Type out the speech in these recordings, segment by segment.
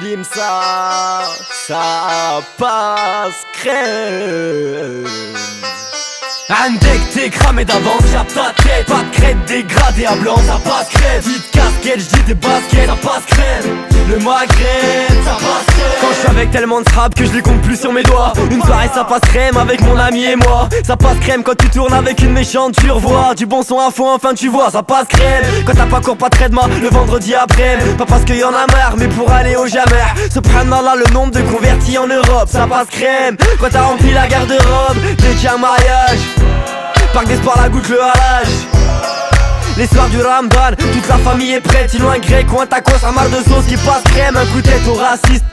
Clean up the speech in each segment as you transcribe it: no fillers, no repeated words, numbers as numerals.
Limsa, ça passe crème. عندك t'es cramé d'avance, j'appe ta tête. Pas de crête dégradée à blanc, ça passe crème. Petite casquette, j'dis des baskets, ça passe crème. Le Maghreb, ça passe crème. Quand j'suis avec tellement de rap que je les compte plus sur mes doigts. Une soirée ça passe crème avec mon ami et moi. Ça passe crème quand tu tournes avec une méchante, tu revois du bon son à fond, enfin tu vois, ça passe crème. Quand t'as pas cours, pas de traitement, le vendredi après. Pas parce qu'il y en a marre, mais pour aller au Jammer. Subhanallah, le nombre de convertis en Europe, ça passe crème. Quand t'as rempli la garde-robe, dès qu'il y a un mariage. Parc des sports, la goutte, le halage. Les soirs du Ramadan, toute la famille est prête. Sinon un grec ou un tacos, un marre de sauce qui passe crème. Un coup de tête au raciste,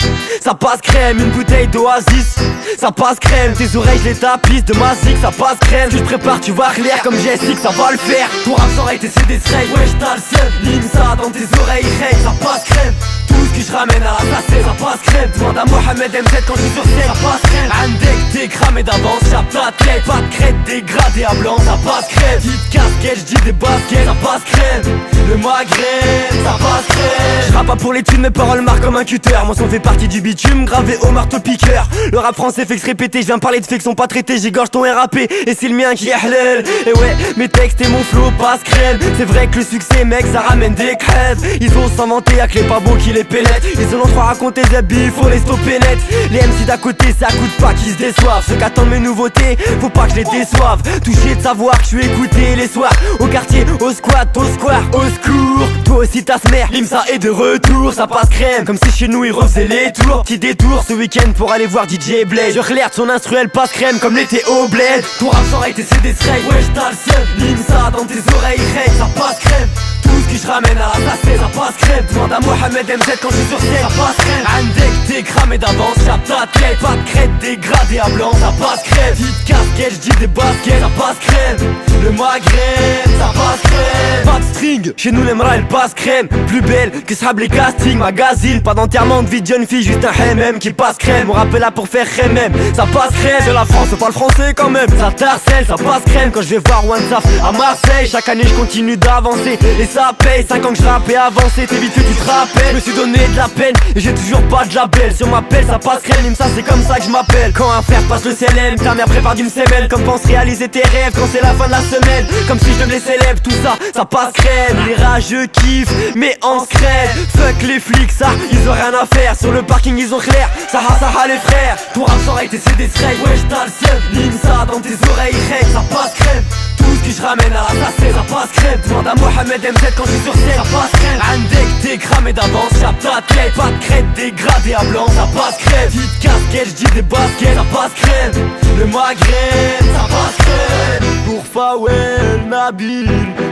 ça passe crème. Une bouteille d'oasis, ça passe crème. Tes oreilles je les tapisse de ma zig, ça passe crème. Si je prépare tu vas clair comme Jessica, ça va le faire. Ton rap sans arrêter c'est des strays. Wesh t'as le seul, Limsa dans tes oreilles hey, ça passe crème. Tout ce que je ramène à la tasse, ça passe crème. Demande à Mohamed MZ quand je suis sur scène, ça passe crème. Andek t'es cramé d'avance, j'appe ta tête. Pas de crête dégradée à blanc, ça passe crème. Petite casquette, j'dis des baskets, ça passe crème. Le Maghreb, ça passe crème. J'rappe pas pour les thunes, mes paroles marquent comme un cutter. Mon son fait partie du bitume, gravé au marteau piqueur. Le rap français fait que se répéter, je viens parler de faits qui sont pas traités. J'égorge ton RAP et c'est le mien qui est halal. Et ouais, mes textes et mon flow passe crème. C'est vrai que le succès mec, ça ramène des crèves. Ils osent s'inventer, y'a que les pas beaux qui les pénètrent. Ils ont trois raconter des billes, faut les stopper net. Les MC d'à côté, ça coûte pas qu'ils se déçoivent. Ceux qui attendent mes nouveautés, faut pas que je les déçoive. Touché de savoir que je suis écouté les soirs. Au quartier, au squat, au square, au secours. Toi aussi ta mère, Limsa est de retour, ça passe crème. Comme si chez nous ils refaisaient les tours. Petit détour ce week-end pour aller voir DJ Blade. Je relève son instru, elle passe crème comme l'été au bled. Ton rap sans arrêter c'est des strays. Wesh t'as le seul, Limsa dans tes oreilles hey, ça passe crème. Tout ce que je ramène à la tasse, ça passe crème. Demande à Mohamed MZ quand je suis sur scène, ça passe crème. Andek t'es cramé d'avance, j'appe ta tête. Pas de crête dégradée à blanc, ça passe crème. Petite casquette, j'dis des baskets, ça passe crème. Le Maghreb, ça passe crème. Pas de string, chez nous l'Emra elle passe crème. Plus belle que Sahab les castings, magazine. Pas d'enterrement de vie de jeune fille, juste un HMM qui passe crème. On rappelle là pour faire HMM, ça passe crème. C'est la France, on parle français quand même. Ça tarcelle, ça passe crème. Quand je vais voir OneSaf à Marseille, chaque année je continue d'avancer. Et ça paye, 5 ans que je rappe et avancé. T'es vite fait, tu te rappelles. Je me suis donné de la peine et j'ai toujours pas de label. Sur ma pelle, ça passe crème, Limsa c'est comme ça que je m'appelle. Quand un frère passe le CLM, ta mère prépare d'une semelle. Comme pense réaliser tes rêves quand c'est la fin de la semaine. Comme si je devenais célèbre, tout ça, ça passe crème. Les rageux kiffent, mais en scred. Fuck les flics, ça, ils ont rien à faire. Sur le parking ils ont clair, ça ha les frères. Ton rap sans arrêter c'est des strays. Wesh t'as le seul, Limsa dans tes oreilles hey, ça passe crème. Tout ce que je ramène à la tasse, ça passe crème. Demande à Mohamed MZ quand je suis sur scène, ça passe crème. Andek t'es cramé d'avance, j'appe ta tête. Pas de crête dégradée à blanc, ça passe crème. Petite casquette, j'dis des baskets, ça passe crème. Le Maghreb, ça passe crème. Pour Fawel, Nabil,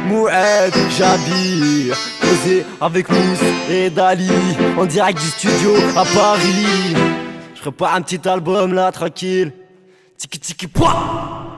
Moued, Jabir. Posé avec Mousse et Dali. En direct du studio à Paris. Je prépare un petit album là, tranquille. Tiki tiki pouah.